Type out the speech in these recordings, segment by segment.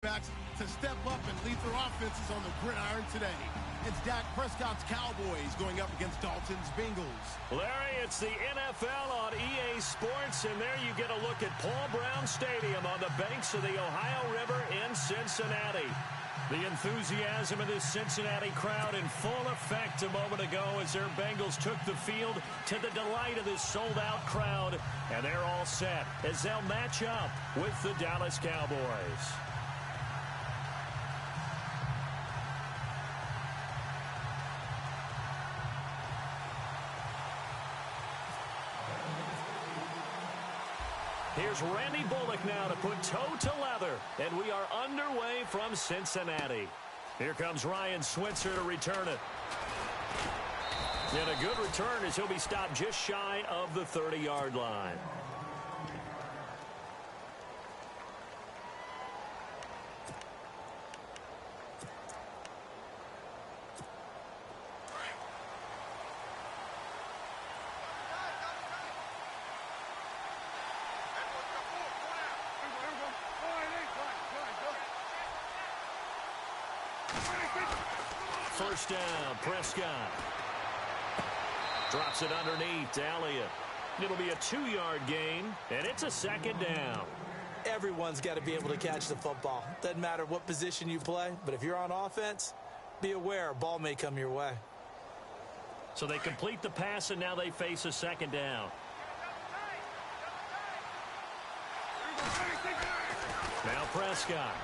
backs to step up and lead their offenses on the gridiron today. It's Dak Prescott's Cowboys going up against Dalton's Bengals. Larry, it's the NFL on EA Sports, and there you get a look at Paul Brown Stadium on the banks of the Ohio River in Cincinnati. The enthusiasm of this Cincinnati crowd in full effect a moment ago as their Bengals took the field to the delight of this sold-out crowd, and they're all set as they'll match up with the Dallas Cowboys. Here's Randy Bullock now to put toe to leather, and we are underway from Cincinnati. Here comes Ryan Switzer to return it. And a good return as he'll be stopped just shy of the 30-yard line. First down, Prescott. Drops it underneath to Elliott. It'll be a 2-yard gain, and it's a second down. Everyone's got to be able to catch the football. Doesn't matter what position you play, but if you're on offense, be aware a ball may come your way. So they complete the pass, and now they face a second down. Now Prescott.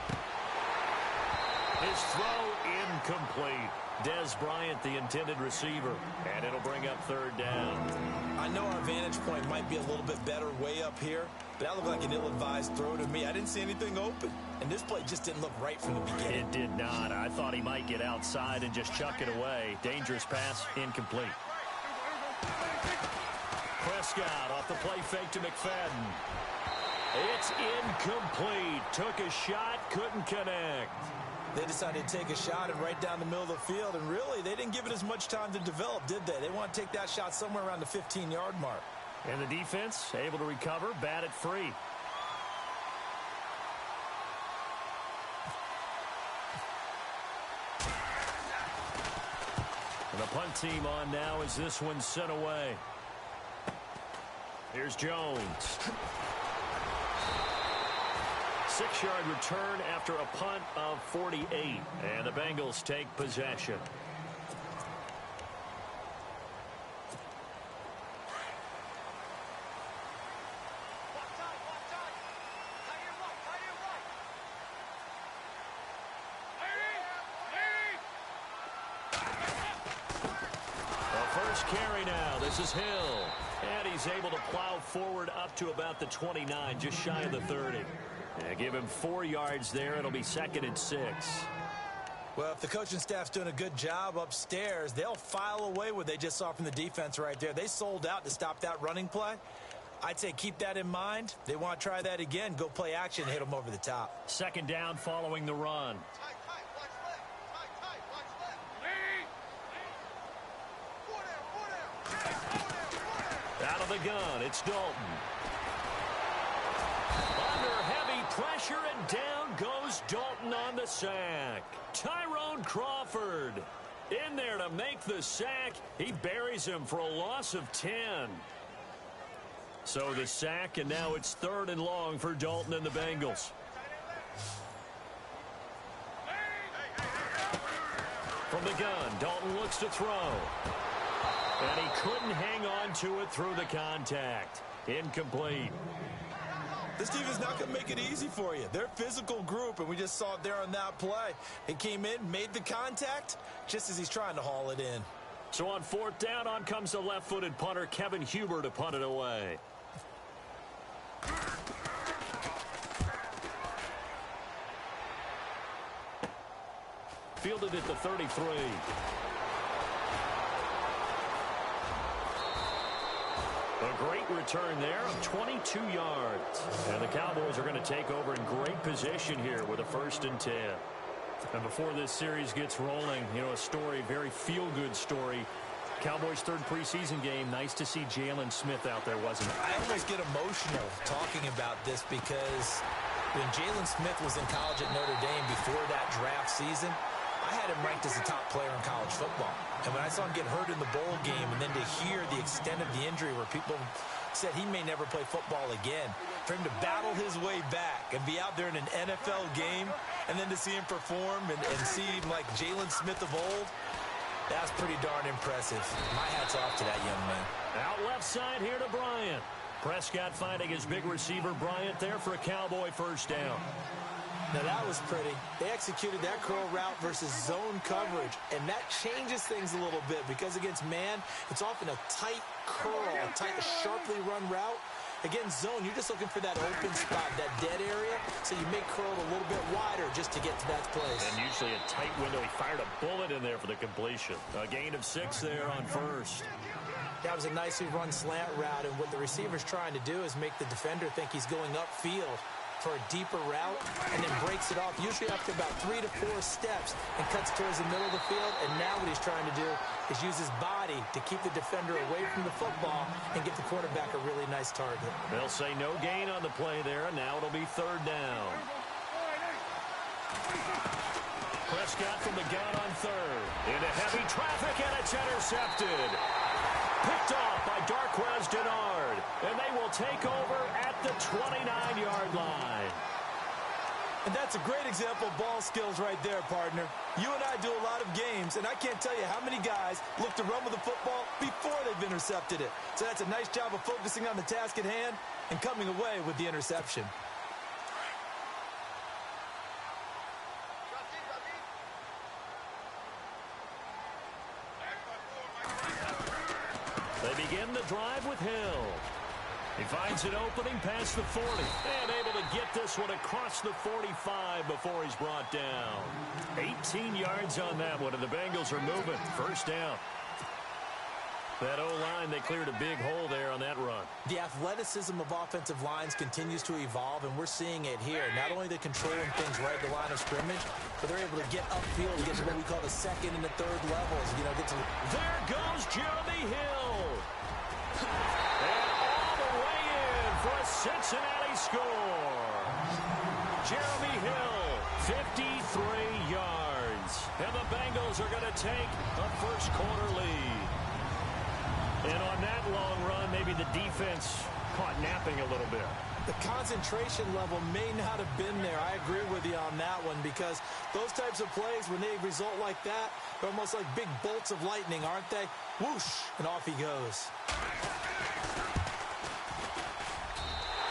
His throw incomplete. Dez Bryant, the intended receiver, and it'll bring up third down. I know our vantage point might be a little bit better way up here, but that looked like an ill-advised throw to me. I didn't see anything open, and this play just didn't look right from the beginning. It did not. I thought he might get outside and just chuck it away. Dangerous pass, incomplete. Prescott off the play fake to McFadden. It's incomplete. Took a shot, couldn't connect. They decided to take a shot and right down the middle of the field, and really, they didn't give it as much time to develop, did they? They want to take that shot somewhere around the 15-yard mark. And the defense able to recover, bat it free. And the punt team on now as this one's sent away. Here's Jones. 6-yard return after a punt of 48. And the Bengals take possession. The first carry now. This is Hill. And he's able to plow forward up to about the 29, just shy of the 30. Give him 4 yards there. It'll be 2nd and 6. Well, if the coaching staff's doing a good job upstairs, they'll file away what they just saw from the defense right there. They sold out to stop that running play. I'd say keep that in mind. They want to try that again. Go play action, hit them over the top. Second down following the run. Out of the gun, it's Dalton. Pressure, and down goes Dalton on the sack. Tyrone Crawford in there to make the sack. He buries him for a loss of 10. So the sack, and now it's 3rd and long for Dalton and the Bengals. From the gun, Dalton looks to throw. And he couldn't hang on to it through the contact. Incomplete. This team is not going to make it easy for you. They're a physical group, and we just saw it there on that play. He came in, made the contact, just as he's trying to haul it in. So on 4th down, on comes the left-footed punter, Kevin Huber, to punt it away. Fielded at the 33. A great return there of 22 yards. And the Cowboys are going to take over in great position here with a 1st and 10. And before this series gets rolling, you know, a story, very feel-good story. Cowboys' 3rd preseason game. Nice to see Jalen Smith out there, wasn't it? I almost get emotional talking about this because When Jalen Smith was in college at Notre Dame before that draft season, I had him ranked as a top player in college football. And when I saw him get hurt in the bowl game and then to hear the extent of the injury where people said he may never play football again, for him to battle his way back and be out there in an NFL game and then to see him perform and see him like Jalen Smith of old, that's pretty darn impressive. My hat's off to that young man. Out left side here to Bryant. Prescott finding his big receiver Bryant there for a Cowboy first down. Now that was pretty. They executed that curl route versus zone coverage, and that changes things a little bit because against man, it's often a tight curl, a tight, sharply run route. Against zone, you're just looking for that open spot, that dead area, so you make curl a little bit wider just to get to that place. And usually a tight window. He fired a bullet in there for the completion. A gain of 6 there on first. That was a nicely run slant route, and what the receiver's trying to do is make the defender think he's going upfield for a deeper route, and then breaks it off, usually after about 3 to 4 steps, and cuts towards the middle of the field. And now what he's trying to do is use his body to keep the defender away from the football and get the quarterback a really nice target. They'll say no gain on the play there, and now it'll be third down. Prescott from the gun on third. Into heavy traffic, and it's intercepted. Picked off by Darqueze Dennard, and they will take over at the 29-yard line. And that's a great example of ball skills right there, partner. You and I do a lot of games, and I can't tell you how many guys look to run with the football before they've intercepted it. So that's a nice job of focusing on the task at hand and coming away with the interception. They begin the drive with Hill. He finds an opening past the 40 and able to get this one across the 45 before he's brought down. 18 yards on that one, and the Bengals are moving. First down. That O-line, they cleared a big hole there on that run. The athleticism of offensive lines continues to evolve, and we're seeing it here. Not only are they controlling things right at the line of scrimmage, but they're able to get upfield, get to what we call the second and the third levels. You know, get to. There goes Jeremy Hill. And all the way in for a Cincinnati score. Jeremy Hill, 53 yards. And the Bengals are going to take a first quarter lead. And on that long run, maybe the defense caught napping a little bit. The concentration level may not have been there. I agree with you on that one, because those types of plays, when they result like that, they're almost like big bolts of lightning, aren't they? Whoosh, and off he goes.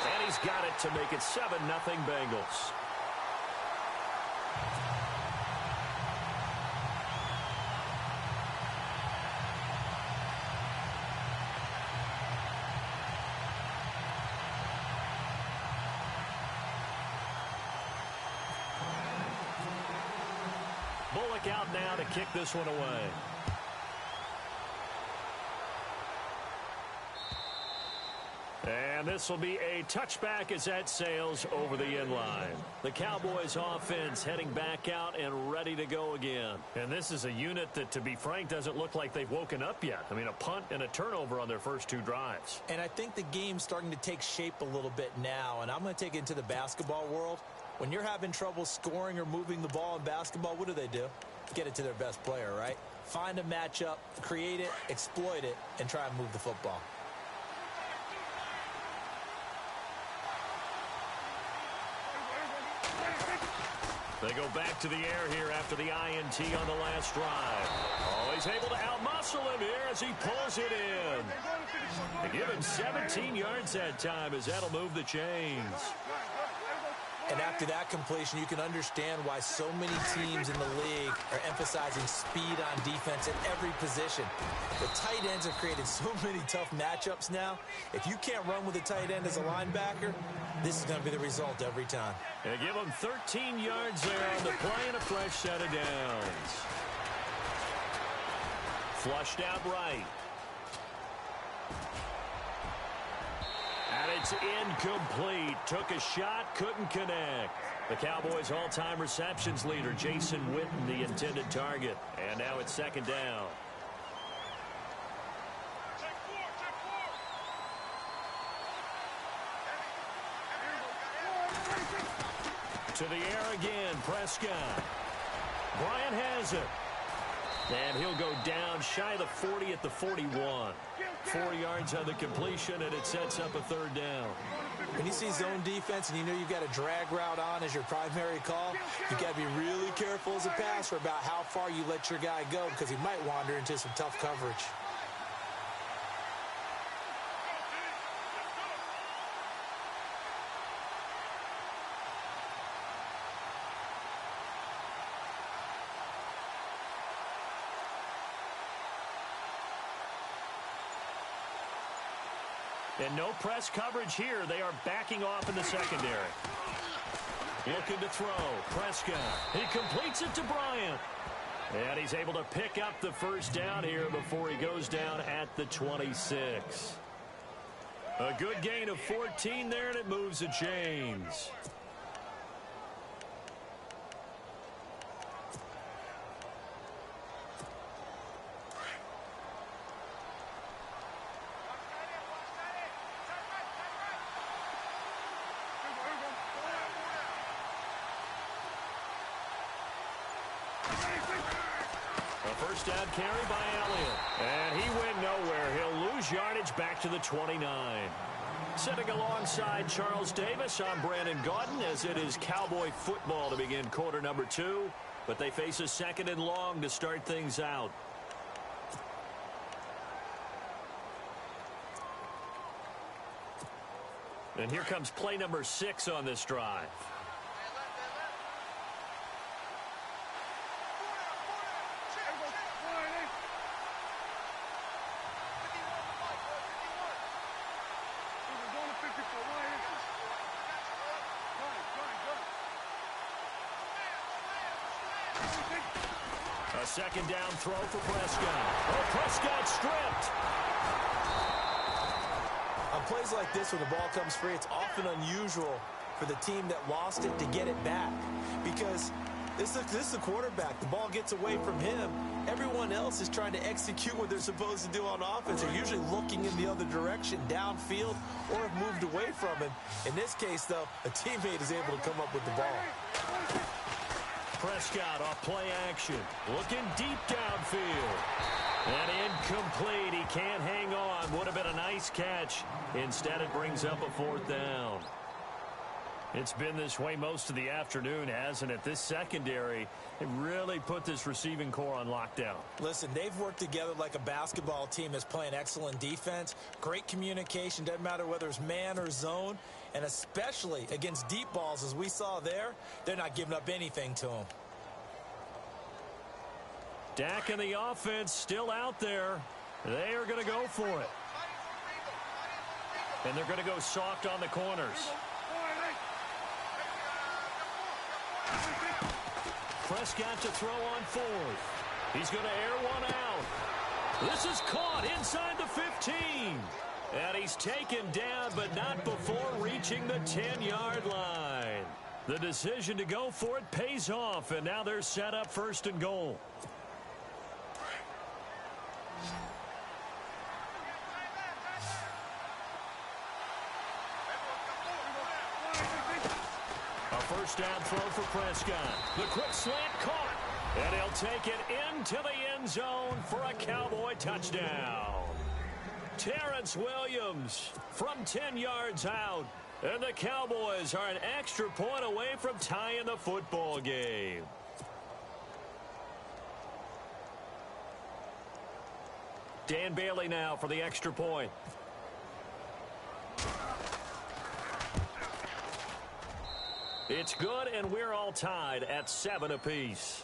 And he's got it to make it 7-0 Bengals. Bullock out now to kick this one away. And this will be a touchback as that sails over the end line. The Cowboys offense heading back out and ready to go again. And this is a unit that, to be frank, doesn't look like they've woken up yet. I mean, a punt and a turnover on their first 2 drives. And I think the game's starting to take shape a little bit now. And I'm going to take it into the basketball world. When you're having trouble scoring or moving the ball in basketball, what do? Get it to their best player, right? Find a matchup, create it, exploit it, and try and move the football. They go back to the air here after the INT on the last drive. Oh, he's able to outmuscle him here as he pulls it in. They give him 17 yards that time, as that'll move the chains. And after that completion, you can understand why so many teams in the league are emphasizing speed on defense at every position. The tight ends have created so many tough matchups now. If you can't run with a tight end as a linebacker, this is going to be the result every time. And give him 13 yards there on the play and a fresh set of downs. Flushed out right. And it's incomplete. Took a shot, couldn't connect. The Cowboys' all-time receptions leader, Jason Witten, the intended target. And now it's second down. To the air again, Prescott. Bryant has it. And he'll go down shy of the 40 at the 41. 4 yards on the completion, and it sets up a third down. When you see zone defense and you know you've got a drag route on as your primary call, you've got to be really careful as a passer about how far you let your guy go because he might wander into some tough coverage. And no press coverage here. They are backing off in the secondary. Looking to throw. Prescott. He completes it to Bryant. And he's able to pick up the first down here before he goes down at the 26. A good gain of 14 there, and it moves the chains. First down carry by Elliott. And he went nowhere. He'll lose yardage back to the 29. Sitting alongside Charles Davis, I'm Brandon Gaudin as it is Cowboy football to begin quarter number 2. But they face a second and long to start things out. And here comes play number 6 on this drive. A second down throw for Prescott. Oh, Prescott stripped. On plays like this, when the ball comes free, it's often unusual for the team that lost it to get it back. Because this is the quarterback. The ball gets away from him. Everyone else is trying to execute what they're supposed to do on offense. They're usually looking in the other direction, downfield, or have moved away from him. In this case, though, a teammate is able to come up with the ball. Prescott off play action. Looking deep downfield. And incomplete. He can't hang on. Would have been a nice catch. Instead, it brings up a fourth down. It's been this way most of the afternoon, hasn't it? This secondary, it really put this receiving core on lockdown. Listen, they've worked together like a basketball team that's playing excellent defense. Great communication. Doesn't matter whether it's man or zone. And especially against deep balls, as we saw there, they're not giving up anything to them. Dak and the offense still out there. They are going to go for it. And they're going to go soft on the corners. Prescott to throw on fourth. He's going to air one out. This is caught inside the 15. And he's taken down, but not before reaching the 10-yard line. The decision to go for it pays off, and now they're set up first and goal. A first down throw for Prescott. The quick slant caught. And he'll take it into the end zone for a Cowboy touchdown. Terrence Williams from 10 yards out. And the Cowboys are an extra point away from tying the football game. Dan Bailey now for the extra point. It's good, and we're all tied at 7 apiece.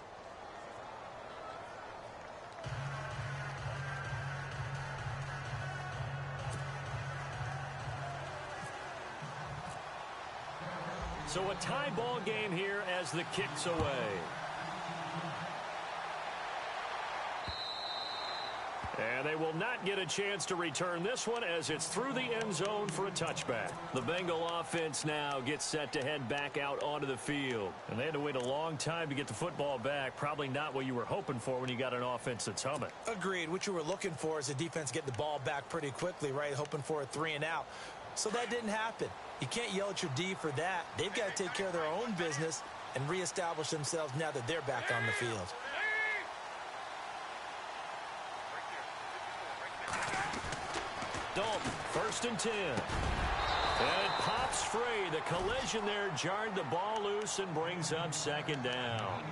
So a tie ball game here as the kick's away. And they will not get a chance to return this one as it's through the end zone for a touchback. The Bengal offense now gets set to head back out onto the field. And they had to wait a long time to get the football back. Probably not what you were hoping for when you got an offense that's humming. Agreed. What you were looking for is the defense getting the ball back pretty quickly, right? Hoping for a 3 and out. So that didn't happen. You can't yell at your D for that. They've got to take care of their own business and reestablish themselves now that they're back on the field. Dalton, 1st and 10. And it pops free. The collision there jarred the ball loose and brings up 2nd down.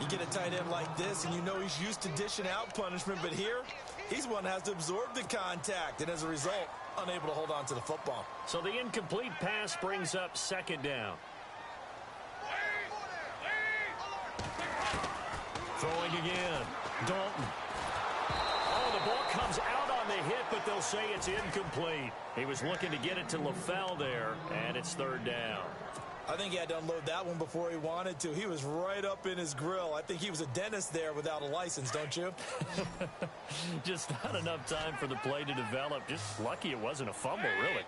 You get a tight end like this, and you know he's used to dishing out punishment, but here, he's one that has to absorb the contact, and as a result, unable to hold on to the football. So the incomplete pass brings up 2nd down. Throwing again. Dalton. Oh, the ball comes out on the hit, but they'll say it's incomplete. He was looking to get it to LaFell there, and it's 3rd down. I think he had to unload that one before he wanted to. He was right up in his grill. I think he was a dentist there without a license, don't you? Just not enough time for the play to develop. Just lucky it wasn't a fumble, really.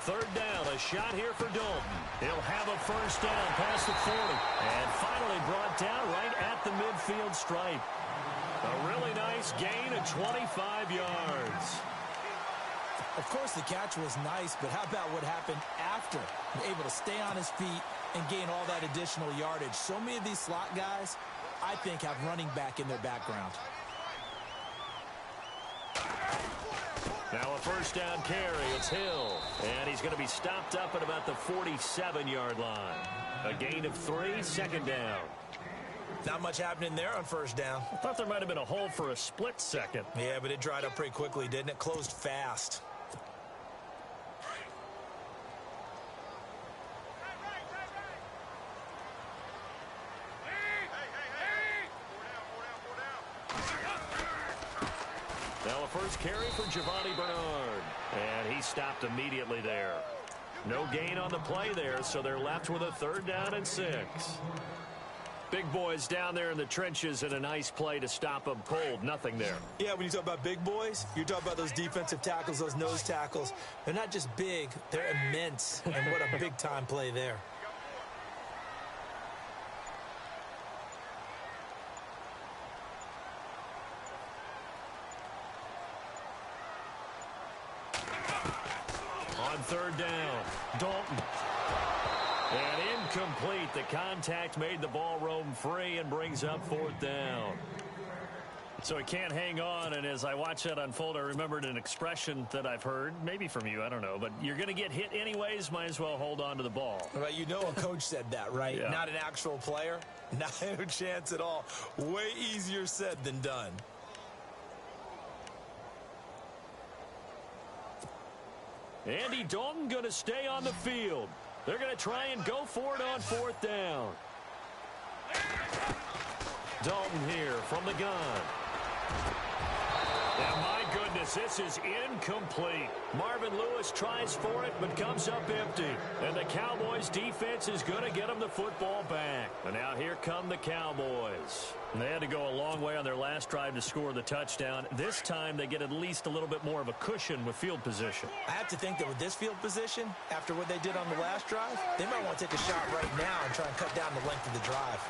3rd down, a shot here for Dalton. He'll have a 1st down past the 40. And finally brought down right at the midfield stripe. A really nice gain of 25 yards. Of course, the catch was nice, but how about what happened after? Able to stay on his feet and gain all that additional yardage. So many of these slot guys, I think, have running back in their background. Now a 1st down carry. It's Hill. And he's going to be stopped up at about the 47-yard line. A gain of 3, 2nd down. Not much happening there on 1st down. I thought there might have been a hole for a split second. Yeah, but it dried up pretty quickly, didn't it? Closed fast. Now a 1st carry for Giovani Bernard. And he stopped immediately there. No gain on the play there, so they're left with a 3rd down and 6. Big boys down there in the trenches and a nice play to stop them cold. Nothing there. Yeah, when you talk about big boys, you're talking about those defensive tackles, those nose tackles. They're not just big, they're immense. And what a big-time play there. On 3rd down, Dalton. And incomplete. The contact made the ball roam free and brings up 4th down. So he can't hang on, and as I watch that unfold, I remembered an expression that I've heard, maybe from you, I don't know, but you're going to get hit anyways, might as well hold on to the ball. Well, you know a coach said that, right? Yeah. Not an actual player. Not a chance at all. Way easier said than done. Andy Dalton going to stay on the field. They're going to try and go for it on 4th down. Dalton here from the gun. And my goodness, this is incomplete. Marvin Lewis tries for it, but comes up empty. And the Cowboys defense is going to get them the football back. And now here come the Cowboys. And they had to go a long way on their last drive to score the touchdown. This time they get at least a little bit more of a cushion with field position. I have to think that with this field position, after what they did on the last drive, they might want to take a shot right now and try and cut down the length of the drive.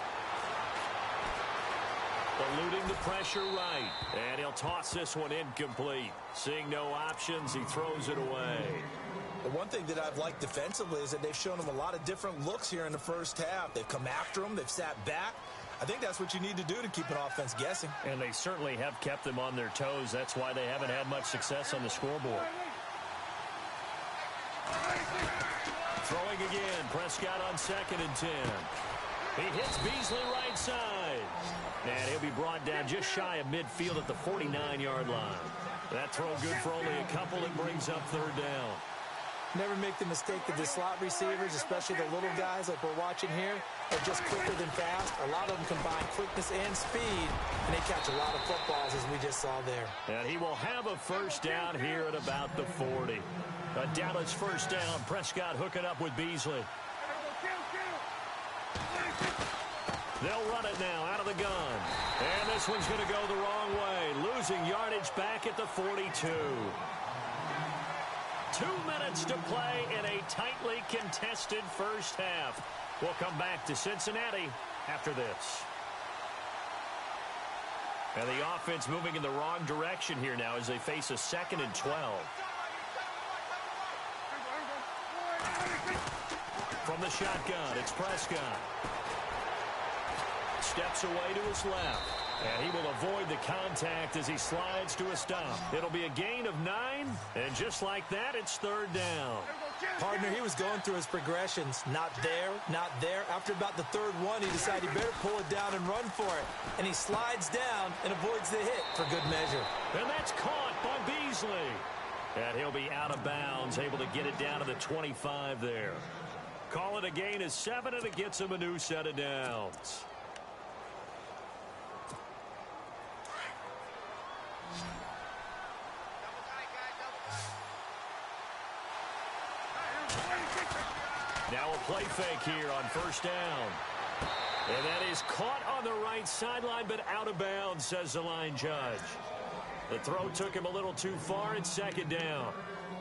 Eluding the pressure right. And he'll toss this one incomplete. Seeing no options, he throws it away. The one thing that I've liked defensively is that they've shown him a lot of different looks here in the 1st half. They've come after him. They've sat back. I think that's what you need to do to keep an offense guessing. And they certainly have kept them on their toes. That's why they haven't had much success on the scoreboard. Throwing again. Prescott on 2nd and 10. He hits Beasley right side. And he'll be brought down just shy of midfield at the 49-yard line. That throw good for only a couple. It brings up 3rd down. Never make the mistake that the slot receivers, especially the little guys like we're watching here, are just quicker than fast. A lot of them combine quickness and speed, and they catch a lot of footballs, as we just saw there. And he will have a 1st down here at about the 40. A Dallas 1st down. Prescott hooking up with Beasley. They'll run it now out of the gun. And this one's going to go the wrong way. Losing yardage back at the 42. 2 minutes to play in a tightly contested 1st half. We'll come back to Cincinnati after this. And the offense moving in the wrong direction here now as they face a 2nd and 12. From the shotgun, it's Prescott. Steps away to his left. And he will avoid the contact as he slides to a stop. It'll be a gain of 9. And just like that, it's third down. Partner, he was going through his progressions. Not there, not there. After about the third one, he decided he better pull it down and run for it. And he slides down and avoids the hit for good measure. And that's caught by Beasley. And he'll be out of bounds, able to get it down to the 25 there. Call it a gain of 7, and it gets him a new set of downs. Now a play fake here on first down. And that is caught on the right sideline, but out of bounds, says the line judge. The throw took him a little too far. It's second down.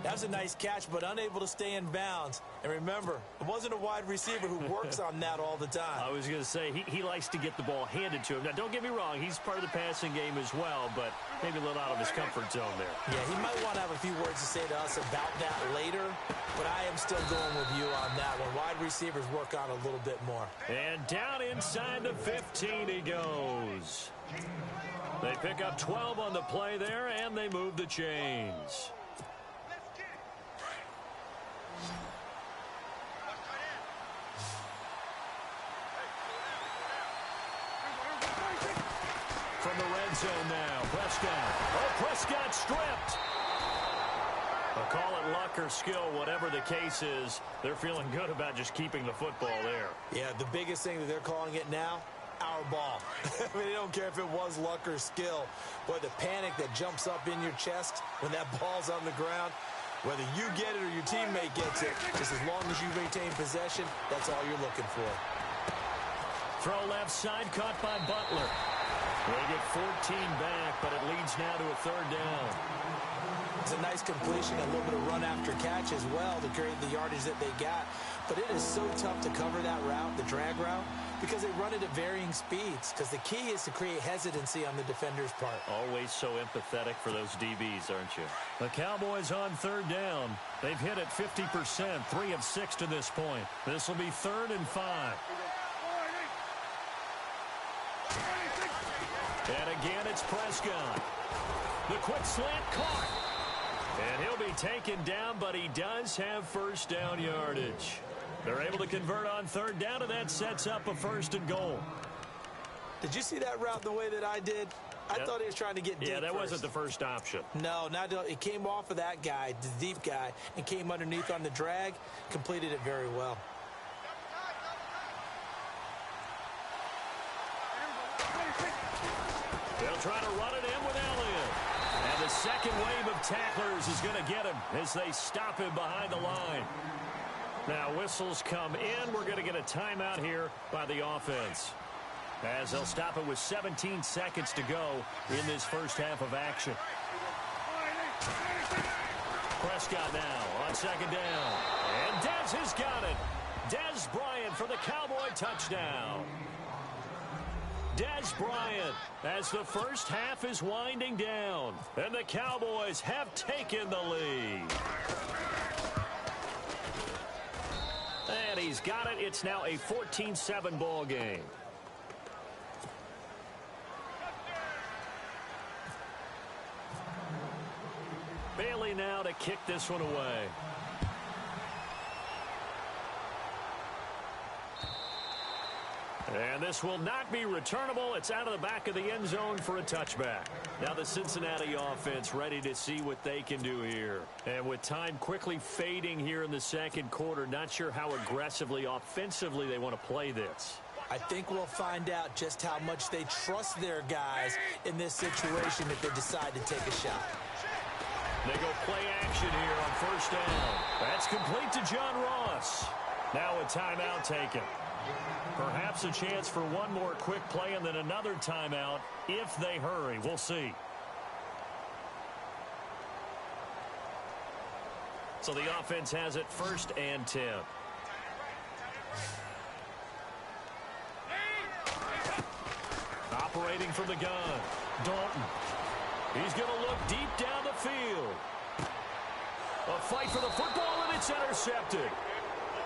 That was a nice catch, but unable to stay in bounds. And remember, it wasn't a wide receiver who works on that all the time. I was going to say, he likes to get the ball handed to him. Now, don't get me wrong. He's part of the passing game as well, but maybe a little out of his comfort zone there. Yeah, he might want to have a few words to say to us about that later, but I am still going with you on that one. Wide receivers work on a little bit more. And down inside the 15 he goes. They pick up 12 on the play there, and they move the chains. From the red zone now, Prescott. Oh, Prescott stripped. I'll call it luck or skill, whatever the case is. They're feeling good about just keeping the football there. Yeah, the biggest thing that they're calling it now, our ball. I mean, they don't care if it was luck or skill. Boy, the panic that jumps up in your chest when that ball's on the ground, whether you get it or your teammate gets it, just as long as you maintain possession, that's all you're looking for. Throw left side, caught by Butler. They get 14 back, but it leads now to a third down. It's a nice completion, a little bit of run after catch as well to create the yardage that they got. But it is so tough to cover that route, the drag route, because they run it at varying speeds. Because the key is to create hesitancy on the defender's part. Always so empathetic for those DBs, aren't you? The Cowboys on third down. They've hit it 50%, 3 of 6 to this point. This will be 3rd and 5. And again, it's Prescott. The quick slant caught. And he'll be taken down, but he does have first down yardage. They're able to convert on third down, and that sets up a 1st and goal. Did you see that route the way that I did? I thought he was trying to get deep. Yeah, that first. wasn't the first option. No, it came off of that guy, the deep guy, and came underneath on the drag, completed it very well. They'll try to run it in with Elliott. And the second wave of tacklers is going to get him as they stop him behind the line. Now whistles come in. We're going to get a timeout here by the offense, as they'll stop it with 17 seconds to go in this first half of action. Prescott now on second down. And Dez has got it. Dez Bryant for the Cowboy touchdown. Dez Bryant as the first half is winding down. And the Cowboys have taken the lead. And he's got it. It's now a 14-7 ball game. Bailey now to kick this one away. And this will not be returnable. It's out of the back of the end zone for a touchback. Now the Cincinnati offense ready to see what they can do here. And with time quickly fading here in the second quarter, not sure how aggressively, offensively they want to play this. I think we'll find out just how much they trust their guys in this situation if they decide to take a shot. They go play action here on first down. That's complete to John Ross. Now a timeout taken. Perhaps a chance for one more quick play and then another timeout if they hurry. We'll see. So the offense has it 1st and 10. Operating from the gun, Dalton. He's going to look deep down the field. A fight for the football, and it's intercepted.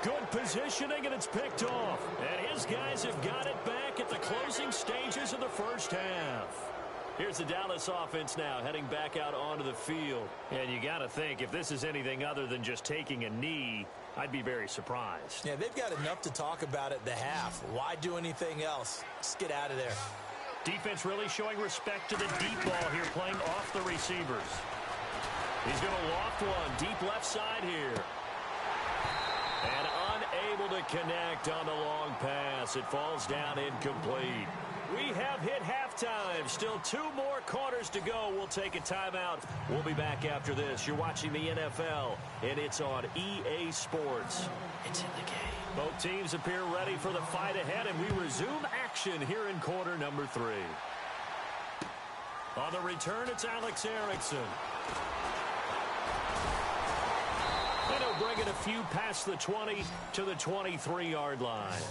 Good positioning, and it's picked off. And his guys have got it back at the closing stages of the first half. Here's the Dallas offense now heading back out onto the field. And you got to think, if this is anything other than just taking a knee, I'd be very surprised. Yeah, they've got enough to talk about at the half. Why do anything else? Just get out of there. Defense really showing respect to the deep ball here, playing off the receivers. He's going to loft one deep left side here. And unable to connect on the long pass. It falls down incomplete. We have hit halftime. Still 2 more quarters to go. We'll take a timeout. We'll be back after this. You're watching the NFL, and it's on EA Sports. It's in the game. Both teams appear ready for the fight ahead, and we resume action here in quarter number 3. On the return, it's Alex Erickson. And he'll bring it a few past the 20 to the 23-yard line.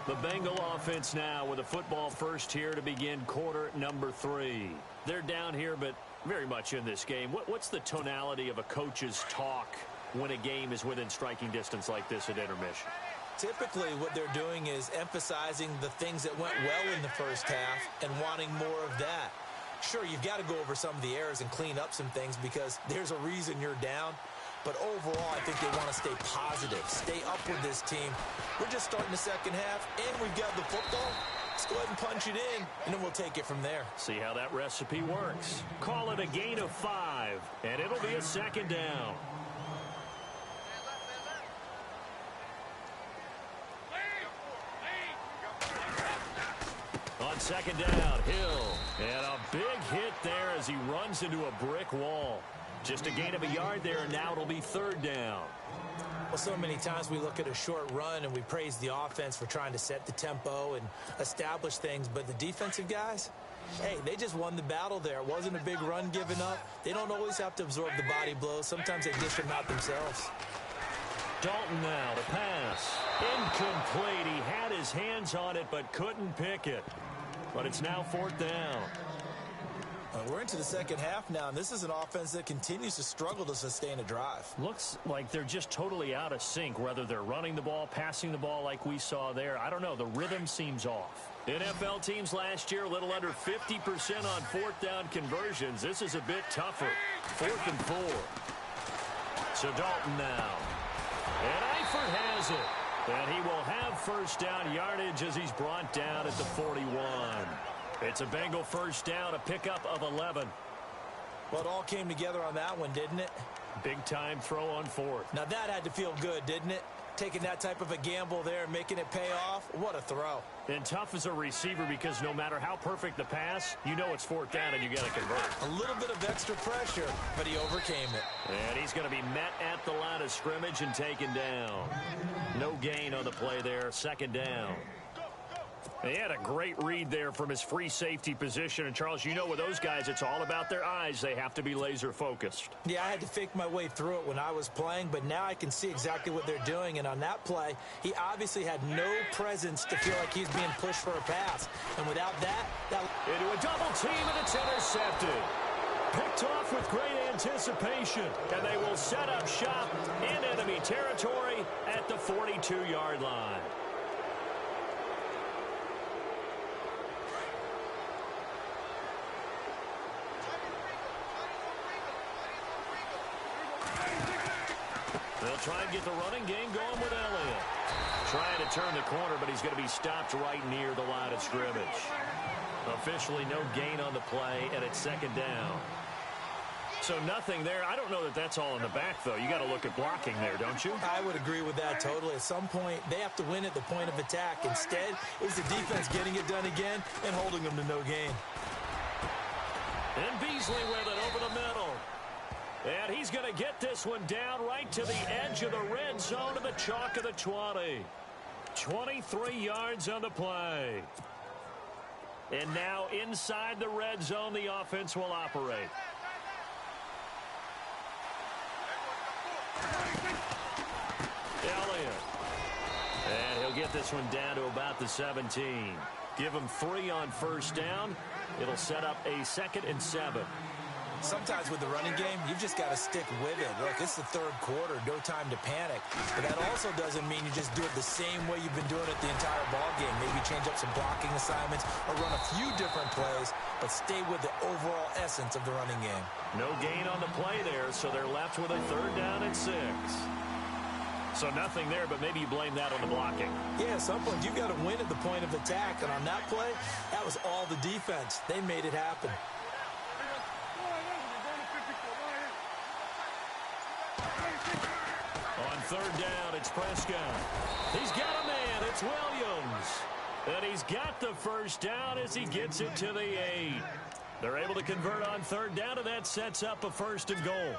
The Bengal offense now with a football first here to begin quarter number 3. They're down here, but very much in this game. What's the tonality of a coach's talk when a game is within striking distance like this at intermission? Typically, what they're doing is emphasizing the things that went well in the first half and wanting more of that. Sure, you've got to go over some of the errors and clean up some things because there's a reason you're down. But overall, I think they want to stay positive, stay up with this team. We're just starting the second half, and we've got the football. Let's go ahead and punch it in, and then we'll take it from there. See how that recipe works. Call it a gain of 5, and it'll be a second down. On second down, Hill. And a big hit there as he runs into a brick wall. Just a gain of a yard there, and now it'll be third down. Well, so many times we look at a short run and we praise the offense for trying to set the tempo and establish things, but the defensive guys, hey, they just won the battle there. It wasn't a big run given up. They don't always have to absorb the body blows. Sometimes they dish them out themselves. Dalton now, the pass. Incomplete. He had his hands on it but couldn't pick it. But it's now fourth down. We're into the second half now, and this is an offense that continues to struggle to sustain a drive. Looks like they're just totally out of sync, whether they're running the ball, passing the ball like we saw there. I don't know. The rhythm seems off. NFL teams last year, a little under 50% on fourth down conversions. This is a bit tougher. 4th and 4. So Dalton now. And Eifert has it. And he will have first down yardage as he's brought down at the 41. It's a Bengal first down, a pickup of 11. Well, it all came together on that one, didn't it? Big-time throw on 4th. Now, that had to feel good, didn't it? Taking that type of a gamble there and making it pay off. What a throw. And tough as a receiver because no matter how perfect the pass, you know it's fourth down and you got to convert. A little bit of extra pressure, but he overcame it. And he's going to be met at the line of scrimmage and taken down. No gain on the play there, second down. He had a great read there from his free safety position. And, Charles, you know with those guys, it's all about their eyes. They have to be laser focused. Yeah, I had to fake my way through it when I was playing, but now I can see exactly what they're doing. And on that play, he obviously had no presence to feel like he's being pushed for a pass. And without that... Into a double team, and it's intercepted. Picked off with great anticipation. And they will set up shop in enemy territory at the 42-yard line. They'll try and get the running game going with Elliott. Trying to turn the corner, but he's going to be stopped right near the line of scrimmage. Officially no gain on the play, and it's second down. So nothing there. I don't know that that's all in the back, though. You got to look at blocking there, don't you? I would agree with that totally. At some point, they have to win at the point of attack. Instead, it was the defense getting it done again and holding them to no gain. And Beasley with it over the middle. And he's going to get this one down right to the edge of the red zone of the chalk of the 20. 23 yards on the play. And now inside the red zone, the offense will operate. Elliott. And he'll get this one down to about the 17. Give him 3 on first down. It'll set up a 2nd and 7. Sometimes with the running game, you've just got to stick with it. Look, it's the third quarter, no time to panic. But that also doesn't mean you just do it the same way you've been doing it the entire ball game. Maybe change up some blocking assignments or run a few different plays, but stay with the overall essence of the running game. No gain on the play there, so they're left with a 3rd down and 6. So nothing there, but maybe you blame that on the blocking. Yeah, at some point, you've got to win at the point of attack. And on that play, that was all the defense. They made it happen. On 3rd down, it's Prescott. He's got a man. It's Williams. And he's got the 1st down as he gets it to the 8. They're able to convert on 3rd down, and that sets up a 1st and goal.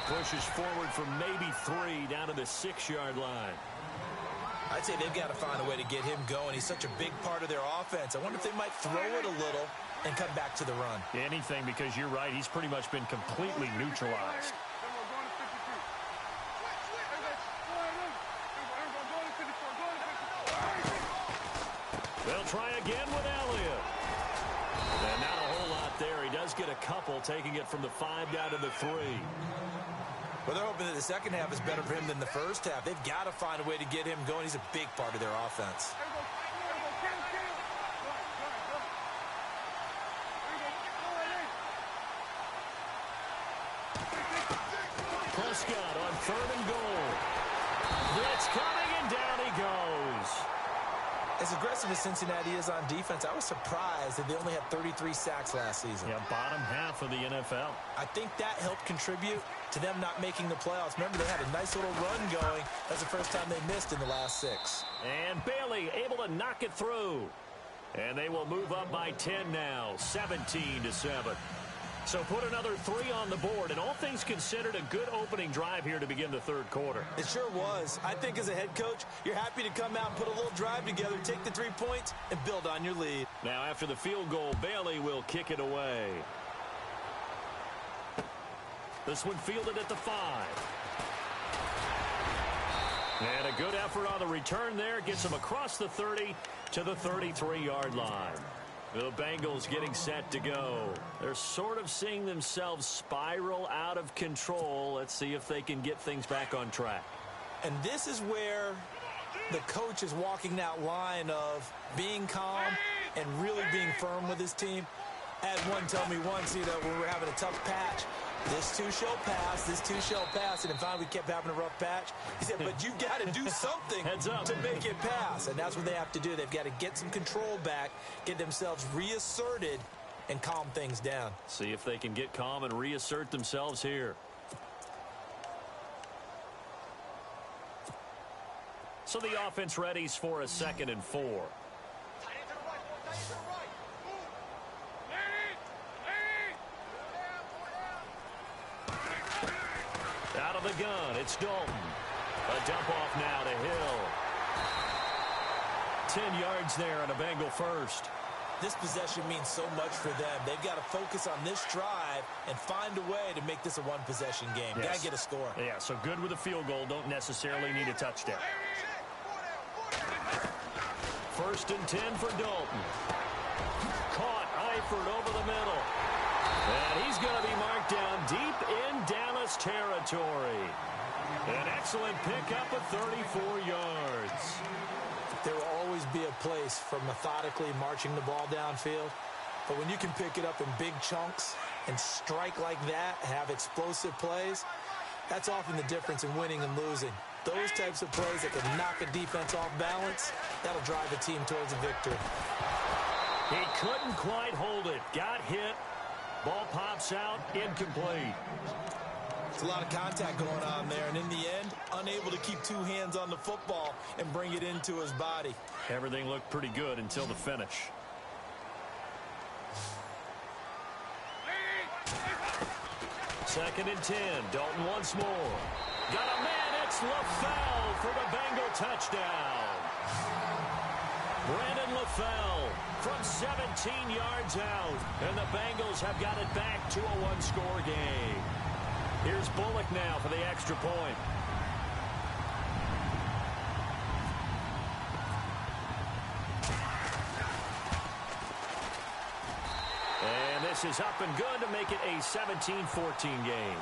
Pushes forward from maybe 3 down to the 6-yard line. I'd say they've got to find a way to get him going. He's such a big part of their offense. I wonder if they might throw it a little and come back to the run. Anything, because you're right. He's pretty much been completely neutralized. They'll try again with Elliott. And not a whole lot there. He does get a couple, taking it from the 5 down to the 3. Well, they're hoping that the second half is better for him than the first half. They've got to find a way to get him going. He's a big part of their offense. Prescott on 3rd and goal. Blitz coming, and down he goes. As aggressive as Cincinnati is on defense, I was surprised that they only had 33 sacks last season. Yeah, bottom half of the NFL. I think that helped contribute to them not making the playoffs. Remember, they had a nice little run going. That's the first time they missed in the last 6. And Bailey able to knock it through. And they will move up by 10 now, 17-7. So put another 3 on the board, and all things considered, a good opening drive here to begin the 3rd quarter. It sure was. I think as a head coach, you're happy to come out and put a little drive together, take the 3 points, and build on your lead. Now after the field goal, Bailey will kick it away. This one fielded at the 5. And a good effort on the return there. Gets him across the 30 to the 33-yard line. The Bengals getting set to go. They're sort of seeing themselves spiral out of control. Let's see if they can get things back on track. And this is where the coach is walking that line of being calm and really being firm with his team. I had one tell me once, when we were having a tough patch, this too shall pass, this too shall pass. And finally, we kept having a rough patch. He said, but you got to do something Heads up. to make it pass. And that's what they have to do. They've got to get some control back, get themselves reasserted, and calm things down. See if they can get calm and reassert themselves here. So the offense readies for a 2nd and 4. Out of the gun, it's Dalton. A dump off now to Hill. 10 yards there on a Bengal first. This possession means so much for them. They've got to focus on this drive and find a way to make this a one-possession game. Yes. Got to get a score. Yeah, so good with a field goal. Don't necessarily need a touchdown. 1st and 10 for Dalton. Caught Eifert over the middle. And he's going to be marked down deep in Dallas territory. An excellent pickup of 34 yards. There will always be a place for methodically marching the ball downfield. But when you can pick it up in big chunks and strike like that, have explosive plays, that's often the difference in winning and losing. Those types of plays that can knock a defense off balance, that'll drive a team towards a victory. He couldn't quite hold it. Got hit. Ball pops out, incomplete. It's a lot of contact going on there, and in the end, unable to keep 2 hands on the football and bring it into his body. Everything looked pretty good until the finish. Second and 10. Dalton once more. Got a man. It's LaFell for the Bengal touchdown. Brandon LaFell from 17 yards out. And the Bengals have got it back to a one-score game. Here's Bullock now for the extra point. And this is up and good to make it a 17-14 game.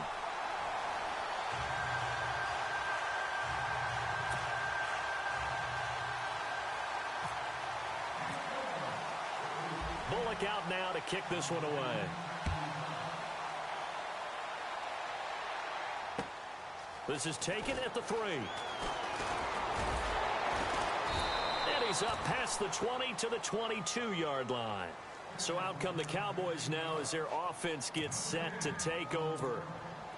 Bullock out now to kick this one away. This is taken at the 3. And he's up past the 20 to the 22-yard line. So out come the Cowboys now as their offense gets set to take over.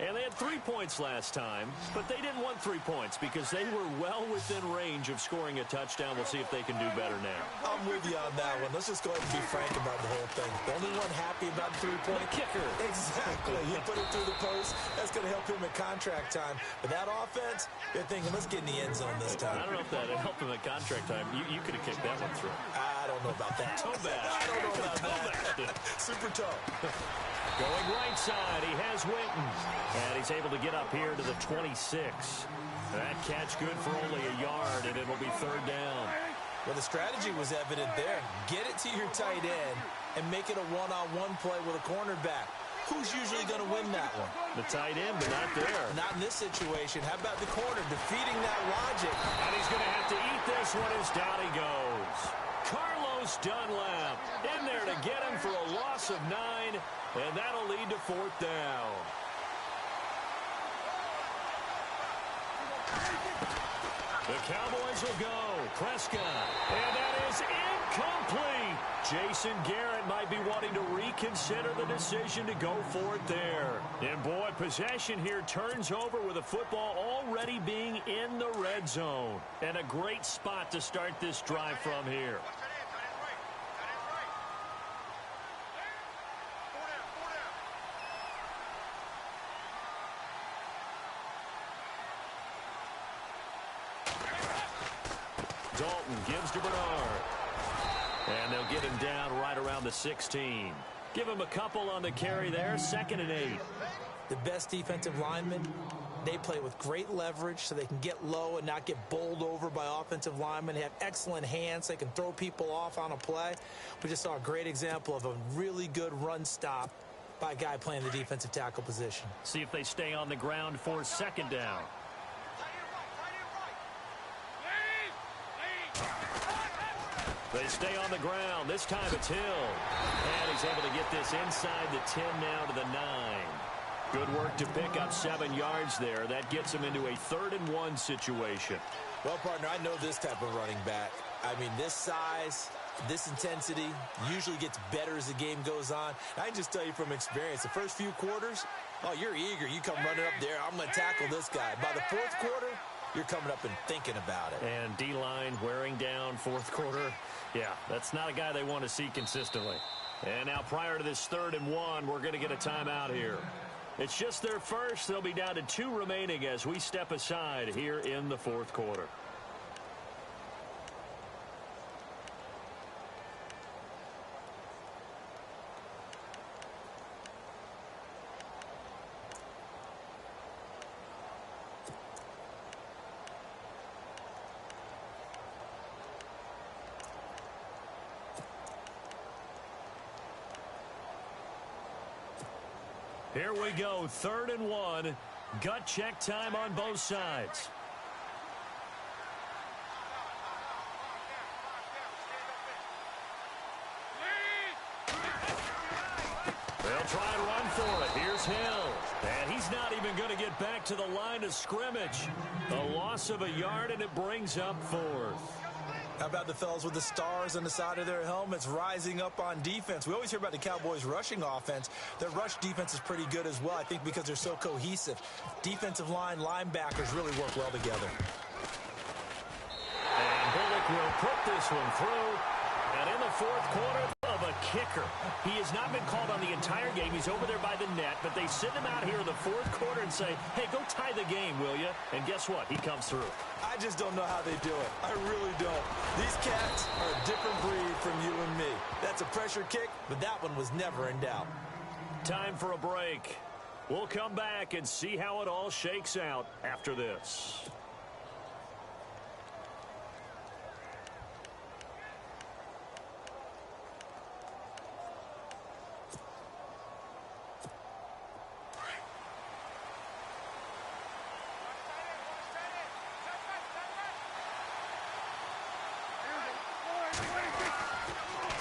And they had 3 points last time, but they didn't want 3 points because they were well within range of scoring a touchdown. We'll see if they can do better now. I'm with you on that one. Let's just go ahead and be frank about the whole thing. The only one happy about the 3-point the kicker. Exactly. He put it through the post. That's going to help him at contract time. But that offense, they're thinking, let's get in the end zone this time. I don't know if that helped him at contract time. You could have kicked that one through. I don't know about that. Toe bash. I don't know about that. Super toe. Going right side, he has Witten. And he's able to get up here to the 26. That catch good for only a yard, and it'll be 3rd down. Well, the strategy was evident there. Get it to your tight end and make it a one-on-one play with a cornerback. Who's usually going to win that one? The tight end, but not there. Not in this situation. How about the corner defeating that logic? And he's going to have to eat this one as down he goes. Carlos Dunlap in there to get him for a loss of 9, and that'll lead to 4th down. The Cowboys will go. Prescott. And that is incomplete. Jason Garrett might be wanting to reconsider the decision to go for it there. And boy, possession here turns over with the football already being in the red zone. And a great spot to start this drive from here. Dalton gives to Bernard. And they'll get him down right around the 16. Give him a couple on the carry there. 2nd and 8. The best defensive linemen, they play with great leverage so they can get low and not get bowled over by offensive linemen. They have excellent hands. They can throw people off on a play. We just saw a great example of a really good run stop by a guy playing the defensive tackle position. See if they stay on the ground for 2nd down. They stay on the ground. This time it's Hill. And he's able to get this inside the 10 now to the 9. Good work to pick up 7 yards there. That gets him into a 3rd and 1 situation. Well, partner, I know this type of running back. I mean, this size, this intensity usually gets better as the game goes on. I can just tell you from experience, the first few quarters, oh, you're eager. You come running up there. I'm going to tackle this guy. By the 4th quarter, you're coming up and thinking about it. And D-line wearing down 4th quarter. Yeah, that's not a guy they want to see consistently. And now prior to this 3rd and 1, we're going to get a timeout here. It's just their first. They'll be down to 2 remaining as we step aside here in the 4th quarter. Here we go, 3rd and 1. Gut check time on both sides. They'll try and run for it. Here's Hill. And he's not even going to get back to the line of scrimmage. A loss of a yard, and it brings up 4th. How about the fellas with the stars on the side of their helmets rising up on defense? We always hear about the Cowboys' rushing offense. Their rush defense is pretty good as well, I think, because they're so cohesive. Defensive line, linebackers really work well together. And Bullock will put this one through. And in the 4th quarter of a the kicker. He has not been called on the entire game. He's over there by the net, but they send him out here in the fourth quarter and say, hey, go tie the game, will you? And guess what? He comes through. I just don't know how they do it. I really don't. These cats are a different breed from you and me. That's a pressure kick, but that one was never in doubt. Time for a break. We'll come back and see how it all shakes out after this.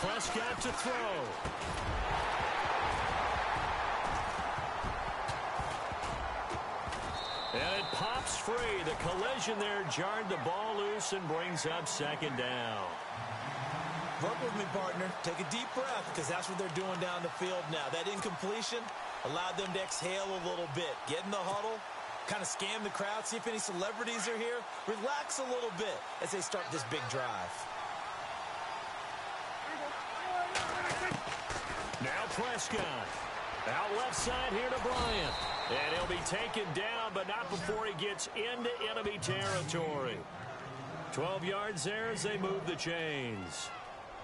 Prescott to throw. And it pops free. The collision there jarred the ball loose and brings up second down. Work with me, partner. Take a deep breath, because that's what they're doing down the field now. That incompletion allowed them to exhale a little bit. Get in the huddle, kind of scan the crowd, see if any celebrities are here. Relax a little bit as they start this big drive. Now Prescott. Out left side here to Bryant. And he'll be taken down, but not before he gets into enemy territory. 12 yards there as they move the chains.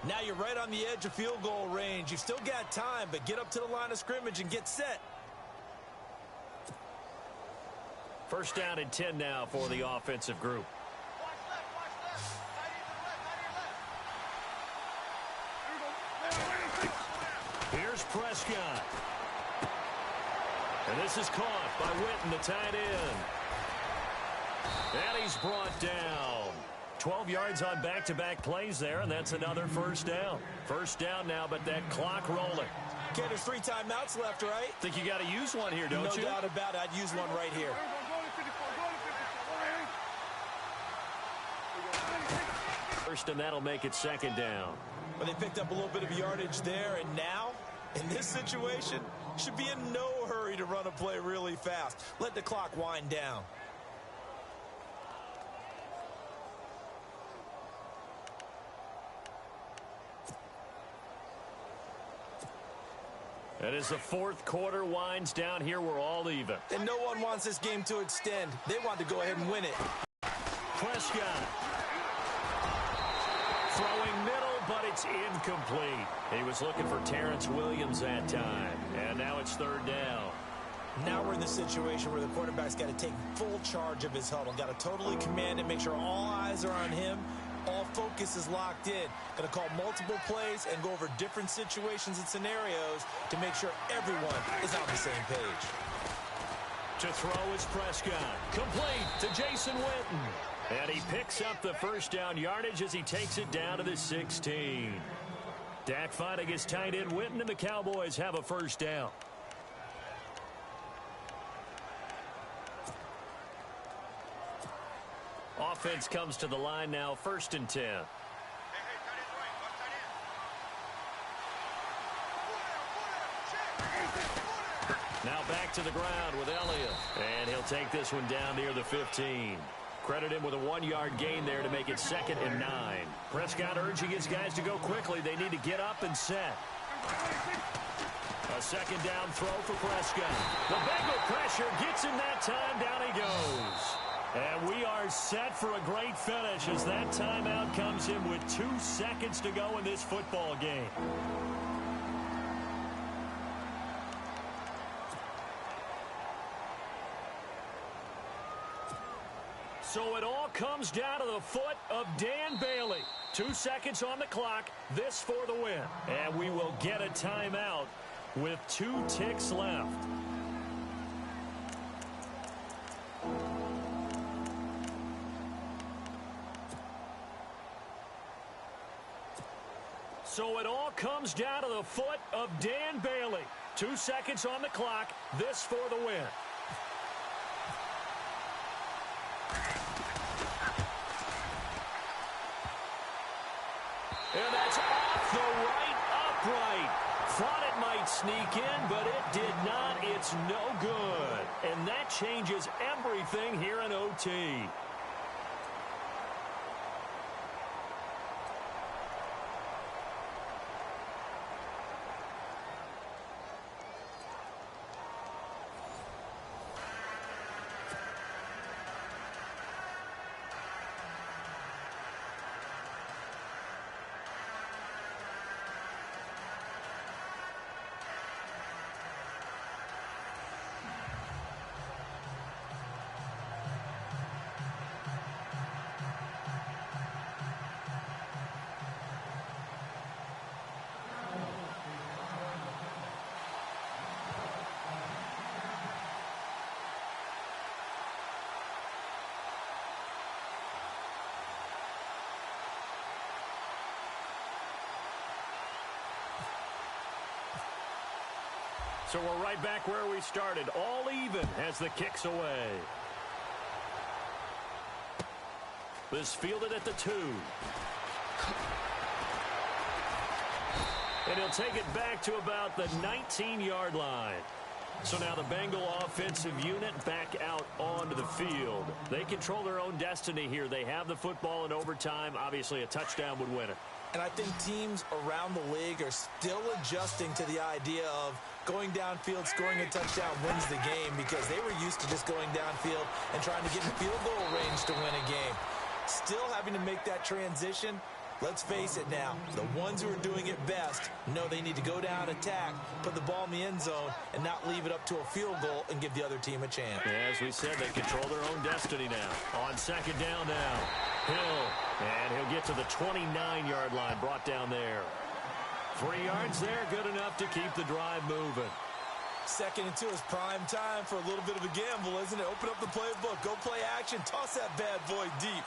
Now you're right on the edge of field goal range. You've still got time, but get up to the line of scrimmage and get set. First down and 10 now for the offensive group. Here's Prescott. And this is caught by Witten, the tight end. And he's brought down. 12 yards on back-to-back plays there, and that's another first down. First down now, but that clock rolling. Okay, there's 3 timeouts left, right? Think you got to use one here, don't you? No doubt about it. I'd use one right here. First, and that'll make it second down. But they picked up a little bit of yardage there, and now, in this situation, should be in no hurry to run a play really fast. Let the clock wind down. And as the fourth quarter winds down here, we're all even. And no one wants this game to extend. They want to go ahead and win it. Prescott. Throwing middle, but it's incomplete. He was looking for Terrence Williams that time. And now it's third down. Now we're in the situation where the quarterback's got to take full charge of his huddle. Got to totally command it, make sure all eyes are on him. All focus is locked in. Going to call multiple plays and go over different situations and scenarios to make sure everyone is on the same page. To throw is Prescott. Complete to Jason Witten. And he picks up the first down yardage as he takes it down to the 16. Dak finding his tight end Witten, and the Cowboys have a first down. Offense comes to the line now, first and 10. Now back to the ground with Elliott. And he'll take this one down near the 15. Credit him with a 1-yard gain there to make it second and 9. Prescott urging his guys to go quickly. They need to get up and set. A second down throw for Prescott. The Bengal pressure gets him that time. Down he goes. And we are set for a great finish as that timeout comes in with 2 seconds to go in this football game. So it all comes down to the foot of Dan Bailey. 2 seconds on the clock. This for the win. And we will get a timeout with 2 ticks left. So it all comes down to the foot of Dan Bailey. 2 seconds on the clock. This for the win. And that's off the right upright. Thought it might sneak in, but it did not. It's no good. And that changes everything here in OT. So we're right back where we started. All even as the kick's away. This fielded at the 2. And he'll take it back to about the 19-yard line. So now the Bengal offensive unit back out onto the field. They control their own destiny here. They have the football in overtime. Obviously, a touchdown would win it. And I think teams around the league are still adjusting to the idea of going downfield, scoring a touchdown wins the game, because they were used to just going downfield and trying to get in field goal range to win a game. Still having to make that transition. Let's face it now, the ones who are doing it best know they need to go down, attack, put the ball in the end zone, and not leave it up to a field goal and give the other team a chance. Yeah, as we said, they control their own destiny now. On second down now, Hill, and he'll get to the 29-yard line, brought down there. 3 yards there, good enough to keep the drive moving. Second and 2 is prime time for a little bit of a gamble, isn't it? Open up the playbook, go play action, toss that bad boy deep.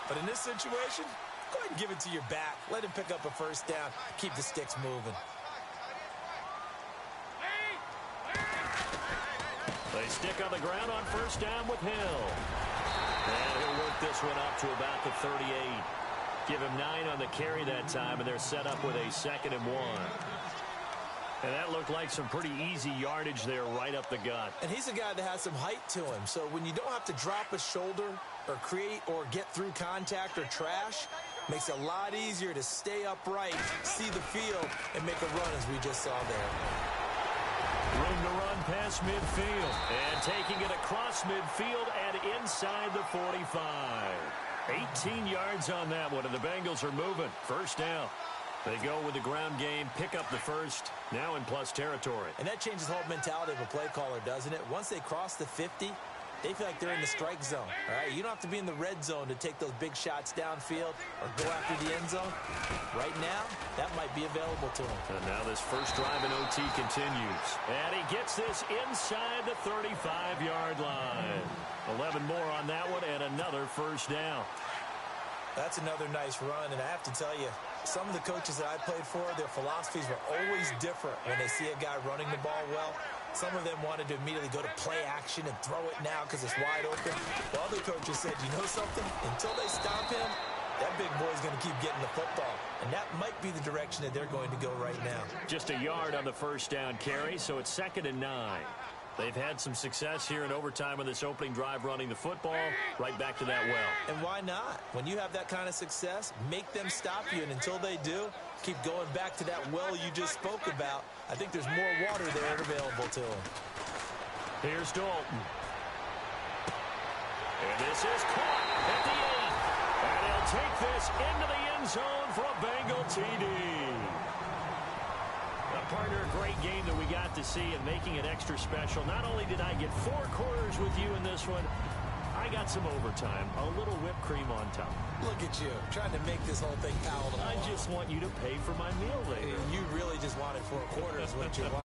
But in this situation, go ahead and give it to your back. Let him pick up a first down. Keep the sticks moving. They stick on the ground on first down with Hill. And he'll work this one up to about the 38. Give him 9 on the carry that time, and they're set up with a 2nd and 1. And that looked like some pretty easy yardage there right up the gut. And he's a guy that has some height to him. So when you don't have to drop a shoulder or create or get through contact or trash, makes it a lot easier to stay upright, see the field, and make a run as we just saw there. Room to run past midfield. And taking it across midfield and inside the 45. 18 yards on that one, and the Bengals are moving. First down. They go with the ground game, pick up the first, now in plus territory. And that changes the whole mentality of a play caller, doesn't it? Once they cross the 50, they feel like they're in the strike zone. All right, you don't have to be in the red zone to take those big shots downfield or go after the end zone. Right now, that might be available to them. And now this first drive in OT continues. And he gets this inside the 35-yard line. 11 more on that one and another first down. That's another nice run, and I have to tell you, some of the coaches that I played for, their philosophies were always different when they see a guy running the ball well. Some of them wanted to immediately go to play action and throw it now because it's wide open. The other coaches said, you know something? Until they stop him, that big boy's going to keep getting the football. And that might be the direction that they're going to go right now. Just a yard on the first down carry, so it's 2nd and 9. They've had some success here in overtime on this opening drive running the football. Right back to that well. And why not? When you have that kind of success, make them stop you. And until they do, keep going back to that well you just spoke about. I think there's more water there available to them. Here's Dalton. And this is caught at the 8. And he'll take this into the end zone for a Bengal TD. Partner, a great game that we got to see and making it extra special. Not only did I get 4 quarters with you in this one, I got some overtime, a little whipped cream on top. Look at you, trying to make this whole thing palatable. I just want you to pay for my meal later. You really just wanted 4 quarters, wouldn't you?